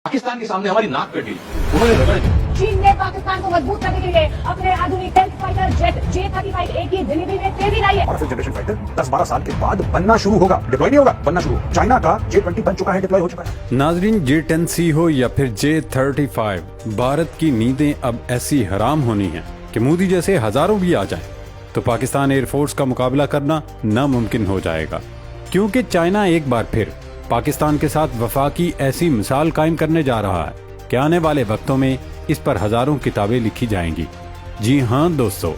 पाकिस्तान के सामने हमारी नाक कटी, उन्होंने रगड़ दी। चीन ने पाकिस्तान को मजबूत करने के लिए अपने आधुनिक टेंथ फाइटर जेट J-35A की डिलीवरी में तेजी लाई है। और फिफ्थ जनरेशन फाइटर 10-12 साल के बाद बनना शुरू होगा, डिप्लॉय नहीं होगा, बनना शुरू। चाइना का J-20 बन चुका है, डिप्लॉय हो चुका है। नाजरीन, J-10C हो या फिर J-35, भारत की नींदें अब ऐसी हराम होनी हैं कि मोदी जैसे हजारों भी आ जाएं तो पाकिस्तान एयरफोर्स का मुकाबला करना नामुमकिन हो जाएगा, क्योंकि चाइना एक बार फिर पाकिस्तान के साथ वफा की ऐसी मिसाल कायम करने जा रहा है कि आने वाले वक्तों में इस पर हजारों किताबें लिखी जाएंगी। जी हाँ दोस्तों,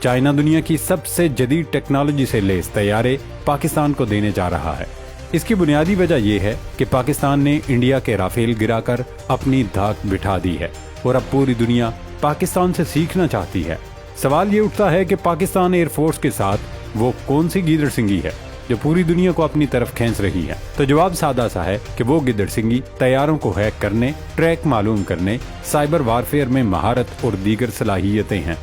चाइना दुनिया की सबसे जदीद टेक्नोलॉजी से लैस तैयारे पाकिस्तान को देने जा रहा है। इसकी बुनियादी वजह यह है कि पाकिस्तान ने इंडिया के राफेल गिराकर अपनी धाक बिठा दी है और अब पूरी दुनिया पाकिस्तान से सीखना चाहती है। सवाल ये उठता है कि पाकिस्तान एयरफोर्स के साथ वो कौन सी गिदड़ सिंगी है जो पूरी दुनिया को अपनी तरफ खींच रही है। तो जवाब सादा सा है कि वो गिदड़ सिंगी तैयारों को हैक करने, ट्रैक मालूम करने, साइबर वारफेयर में महारत और दीगर सलाहियतें हैं।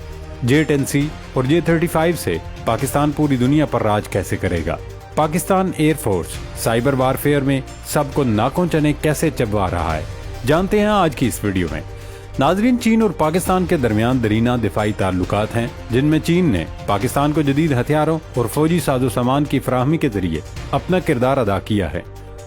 J-10C और J-35 से पाकिस्तान पूरी दुनिया पर राज कैसे करेगा? पाकिस्तान एयरफोर्स साइबर वारफेयर में सबको नाकों चने कैसे चबवा रहा है, जानते हैं आज की इस वीडियो में। नाजरीन, चीन और पाकिस्तान के दरमियान दरीना दिफाई ताल्लुकात हैं, जिनमें चीन ने पाकिस्तान को जदीद हथियारों और फौजी साजो सामान की फराहमी के जरिए अपना किरदार अदा किया है।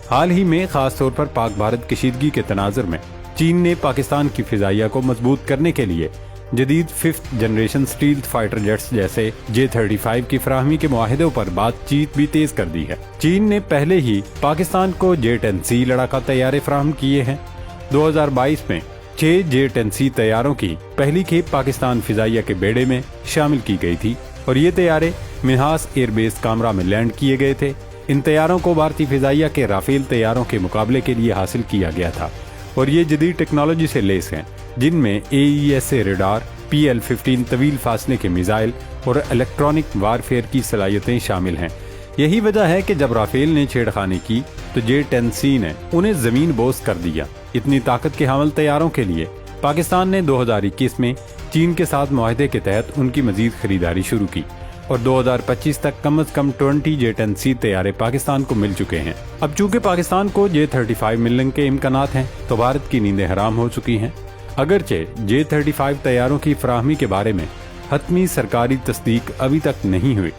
हाल ही में खास तौर पर पाक भारत कशीदगी के तनाजुर में चीन ने पाकिस्तान की फिजाइया को मजबूत करने के लिए जदीद fifth generation stealth fighter jets जैसे J-35 की फराहमी के मुआहिदों पर बातचीत भी तेज कर दी है। चीन ने पहले ही पाकिस्तान को J-10C लड़ाका तैयारे फराहम किए हैं। 2022 में 6 J-10C तैयारों की पहली खेप पाकिस्तान फिजाइया के बेड़े में शामिल की गई थी और ये तैयारे मिन्हास एयरबेस कामरा में लैंड किए गए थे। इन तैयारों को भारतीय फिजाइया के राफेल तैयारों के मुकाबले के लिए हासिल किया गया था और ये जदीद टेक्नोलॉजी से लैस हैं, जिनमें AESA रेडार, PL-15 तवील फासले के मिसाइल और इलेक्ट्रॉनिक वारफेयर की सलाहियतें शामिल हैं। यही वजह है कि जब राफेल ने छेड़खानी की तो J-10C ने उन्हें जमीन बोस कर दिया। इतनी ताकत के हामिल तैयारों के लिए पाकिस्तान ने 2021 में चीन के साथ मुआहदे के तहत उनकी मजीद खरीदारी शुरू की और 2025 तक कम से कम 20 J-10C तैयारे पाकिस्तान को मिल चुके हैं। अब चूंकि पाकिस्तान को J-35 मिलने के इम्कानात हैं तो भारत की नींदें हराम हो चुकी हैं। अगरचे J-35 तैयारों की फराहमी के बारे में हतमी सरकारी तस्दीक अभी तक नहीं हुई,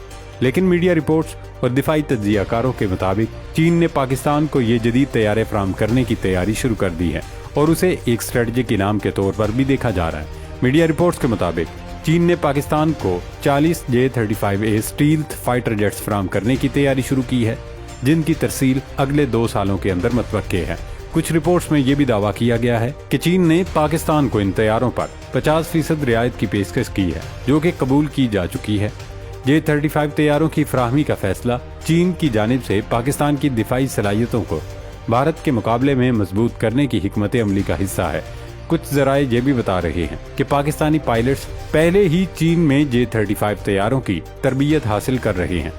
लेकिन मीडिया रिपोर्ट्स और दिफाई तज्जियाकारों के मुताबिक चीन ने पाकिस्तान को ये जदीद तैयारे फराहम करने की तैयारी शुरू कर दी है और उसे एक स्ट्रेटजिक इनाम के तौर पर भी देखा जा रहा है। मीडिया रिपोर्ट्स के मुताबिक चीन ने पाकिस्तान को 40 J-35A स्टील्थ फाइटर जेट्स फराहम करने की तैयारी शुरू की है, जिनकी तरसील अगले 2 सालों के अंदर मुतवक्के है। कुछ रिपोर्ट्स में ये भी दावा किया गया है कि चीन ने पाकिस्तान को इन तैयारों पर 50% रियायत की पेशकश की है, जो कि कबूल की जा चुकी है। J-35 तैयारों की फराहमी का फैसला चीन की जानिब से पाकिस्तान की दिफाई सलाहियतों को भारत के मुकाबले में मजबूत करने की हिकमत अमली का हिस्सा है। कुछ जराए ये भी बता रहे हैं कि पाकिस्तानी पायलट्स पहले ही चीन में J-35 तैयारों की तरबियत हासिल कर रहे हैं,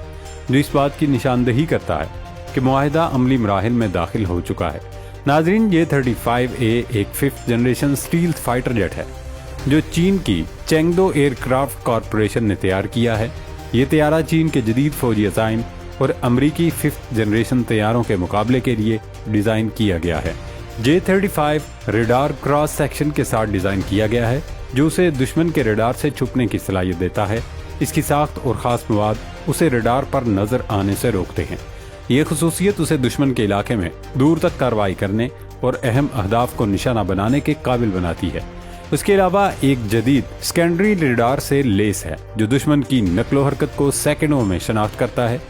जो इस बात की निशानदही करता है कि मुआहिदा अमली मराहिल में दाखिल हो चुका है। नाजरीन, J-35A एक fifth generation stealth fighter jet है जो चीन की चेंगडो एयरक्राफ्ट कॉरपोरेशन ने तैयार किया है। ये तैयारा चीन के जदीद फौजी अज़ाइम और अमरीकी फिफ्थ जनरेशन तैयारों के मुकाबले के लिए डिज़ाइन किया गया है। J-35 रेडार क्रॉस सेक्शन के साथ डिज़ाइन किया गया है, जो उसे दुश्मन के रेडार से छुपने की सलाहियत देता है। इसकी साख्त और ख़ास मवाद उसे रेडार पर नज़र आने से रोकते हैं। ये खसूसियत उसे दुश्मन के इलाके में दूर तक कार्रवाई करने और अहम अहदाफ को निशाना बनाने के काबिल बनाती है। उसके अलावा एक जदीद सेकेंडरी रेडार से लेस है, जो दुश्मन की नकलो हरकत को सेकंडों में शनाख्त करता है।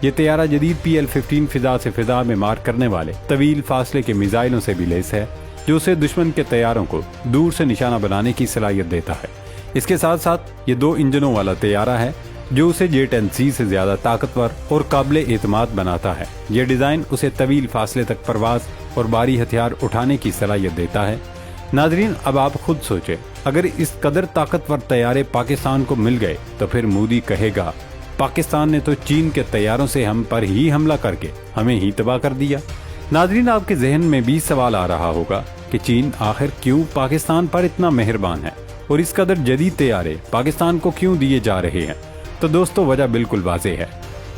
ये तैयारा जदीद PL-15 फिजा से फिजा में मार करने वाले तवील फासले के मिसाइलों से भी लेस है, जो उसे दुश्मन के तैयारों को दूर से निशाना बनाने की सलाहियत देता है। इसके साथ साथ ये 2 इंजनों वाला तैयारा है, जो उसे J-10C से ज्यादा ताकतवर और काबिल एतमाद बनाता है। ये डिजाइन उसे तवील फासले तक परवाज और भारी हथियार उठाने की सलाहियत देता है। नाजरीन, अब आप खुद सोचें, अगर इस कदर ताकतवर तैयारे पाकिस्तान को मिल गए तो फिर मोदी कहेगा पाकिस्तान ने तो चीन के तैयारों से हम पर ही हमला करके हमें ही तबाह कर दिया। नाजरीन, आपके जहन में भी सवाल आ रहा होगा कि चीन आखिर क्यों पाकिस्तान पर इतना मेहरबान है और इस कदर जदीद तैयारे पाकिस्तान को क्यों दिए जा रहे हैं। तो दोस्तों, वजह बिल्कुल वाज़ेह है।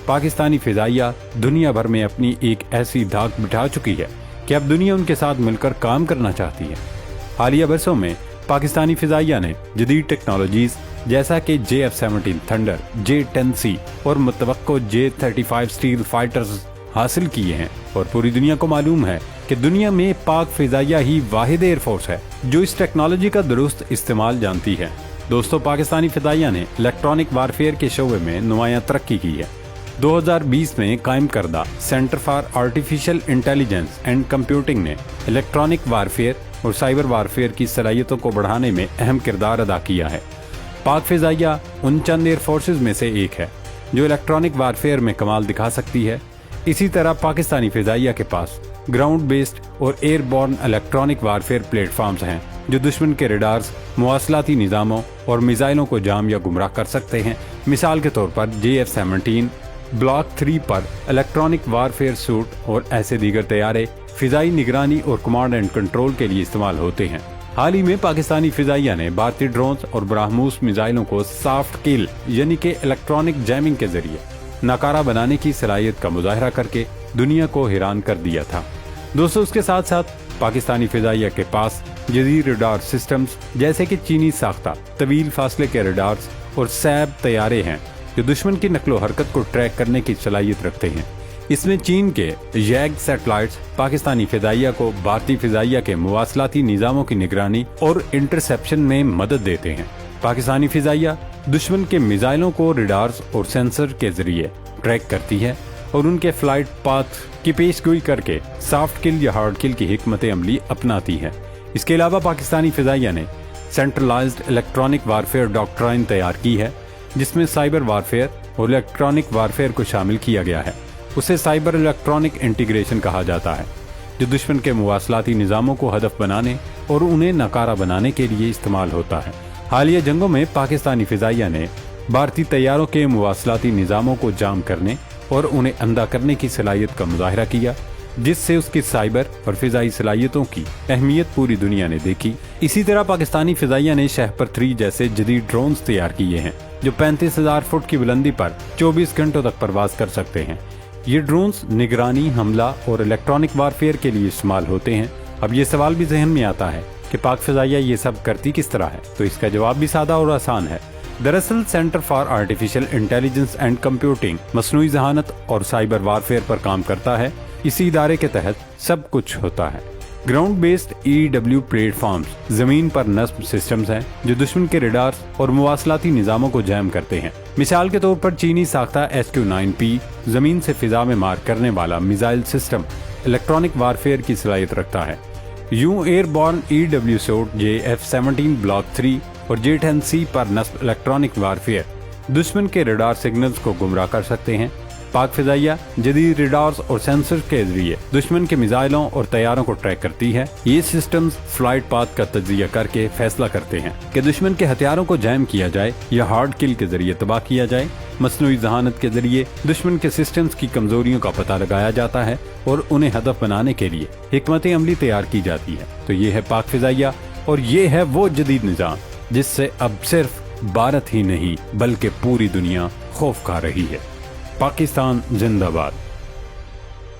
पाकिस्तानी फिजाइया दुनिया भर में अपनी एक ऐसी धाक बिठा चुकी है کہ اب दुनिया उनके साथ मिलकर काम करना चाहती है। हालिया बरसों में पाकिस्तानी फिजाइया ने जदीद टेक्नोलॉजीज जैसा कि JF-17 थंडर, J-10C और मुतवक्को J-35 स्टील फाइटर्स हासिल किए हैं और पूरी दुनिया को मालूम है कि दुनिया में पाक फिजाइया ही वाहिद एयरफोर्स है जो इस टेक्नोलॉजी का दुरुस्त इस्तेमाल जानती है। दोस्तों, पाकिस्तानी फिजाइया ने इलेक्ट्रॉनिक वारफेयर के शोबे में नुमायां तरक्की की है। 2020 में कायम करदा centre for artificial intelligence and computing ने इलेक्ट्रॉनिक वारफेयर और साइबर वारफेयर की सलाहियतों को बढ़ाने में अहम किरदार अदा किया है। पाक फिजाइया उन चंद एयर फोर्सेज में से एक है जो इलेक्ट्रॉनिक वारफेयर में कमाल दिखा सकती है। इसी तरह पाकिस्तानी फिजाइया के पास ग्राउंड बेस्ड और एयरबॉर्न इलेक्ट्रॉनिक वारफेयर प्लेटफॉर्म्स हैं जो दुश्मन के रडार्स, मुवासलाती निज़ामों और मिसाइलों को जाम या गुमराह कर सकते हैं। मिसाल के तौर पर JF-17 ब्लॉक 3 पर इलेक्ट्रॉनिक वारफेयर सूट और ऐसे दीगर तैयारे फिजाई निगरानी और कमांड एंड कंट्रोल के लिए इस्तेमाल होते हैं। हाल ही में पाकिस्तानी फिजाइया ने भारतीय ड्रोन्स और ब्राह्मोस मिसाइलों को सॉफ्ट किल यानी कि इलेक्ट्रॉनिक जैमिंग के जरिए नाकारा बनाने की सलाहियत का मुजाहरा करके दुनिया को हैरान कर दिया था। दोस्तों, उसके साथ साथ पाकिस्तानी फिजाइया के पास जदीद रडार सिस्टम्स जैसे कि चीनी साख्ता तवील फासले के रडार्स और सैब तैयारे हैं जो दुश्मन की नकलो हरकत को ट्रैक करने की सलाहियत रखते हैं। इसमें चीन के यैग सैटेलाइट्स पाकिस्तानी फिजाइया को भारतीय फिजाइया के मुवासलाती निज़ामों की निगरानी और इंटरसेप्शन में मदद देते हैं। पाकिस्तानी फिजाइया दुश्मन के मिसाइलों को रडार्स और सेंसर के जरिए ट्रैक करती है और उनके फ्लाइट पाथ की पेशगोई करके सॉफ्ट किल या हार्ड किल की हिकमत अमली अपनाती है। इसके अलावा पाकिस्तानी फिजाइया ने सेंट्रलाइज्ड इलेक्ट्रॉनिक वारफेयर डॉक्ट्राइन तैयार की है जिसमें साइबर वारफेयर और इलेक्ट्रॉनिक वारफेयर को शामिल किया गया है। उसे साइबर इलेक्ट्रॉनिक इंटीग्रेशन कहा जाता है जो दुश्मन के मुवासलाती निज़ामों को हदफ बनाने और उन्हें नकारा बनाने के लिए इस्तेमाल होता है। हालिया जंगों में पाकिस्तानी फिजाइया ने भारतीय तैयारों के मुवासलाती निज़ामों को जाम करने और उन्हें अंधा करने की सलाहियत का मुजाहरा किया जिससे उसकी साइबर और फिजाई सलाहियतों की अहमियत पूरी दुनिया ने देखी। इसी तरह पाकिस्तानी फिजाइया ने शहपर 3 जैसे जदीद ड्रोन्स तैयार किए हैं जो 35,000 फुट की बुलंदी पर 24 घंटों तक परवाज कर सकते हैं। ये ड्रोन्स निगरानी, हमला और इलेक्ट्रॉनिक वारफेयर के लिए इस्तेमाल होते हैं। अब ये सवाल भी जहन में आता है कि पाक फिजाइया ये सब करती किस तरह है, तो इसका जवाब भी सादा और आसान है। दरअसल centre for artificial intelligence and computing मसनूई जहानत और साइबर वारफेयर पर काम करता है। इसी इदारे के तहत सब कुछ होता है। ग्राउंड बेस्ड EW प्लेटफॉर्म्स जमीन पर नस्ब सिस्टम्स हैं जो दुश्मन के रडार्स और मुवासलाती निज़ामों को जैम करते हैं। मिसाल के तौर पर चीनी साख्ता SQ-9P जमीन से फिजा में मार करने वाला मिसाइल सिस्टम इलेक्ट्रॉनिक वारफेयर की सलाहियत रखता है। यूं airborne EW suit JF-17 block 3 और J-10C पर नस्ब इलेक्ट्रॉनिक वारफेयर दुश्मन के रडार सिग्नल्स को गुमराह कर सकते हैं। पाक फिजाइया जदीद रडार्स और सेंसर के जरिए दुश्मन के मिसाइलों और तैयारों को ट्रैक करती है। ये सिस्टम्स फ्लाइट पाथ का तज्जिया करके फैसला करते हैं कि दुश्मन के हथियारों को जैम किया जाए या हार्ड किल के जरिए तबाह किया जाए। मसनूई जहानत के जरिए दुश्मन के सिस्टम्स की कमजोरियों का पता लगाया जाता है और उन्हें हदफ बनाने के लिए हिकमत अमली तैयार की जाती है। तो ये है पाक फिजाइया और ये है वो जदीद निज़ाम जिससे अब सिर्फ भारत ही नहीं बल्कि पूरी दुनिया खौफ खा रही है। पाकिस्तान जिंदाबाद।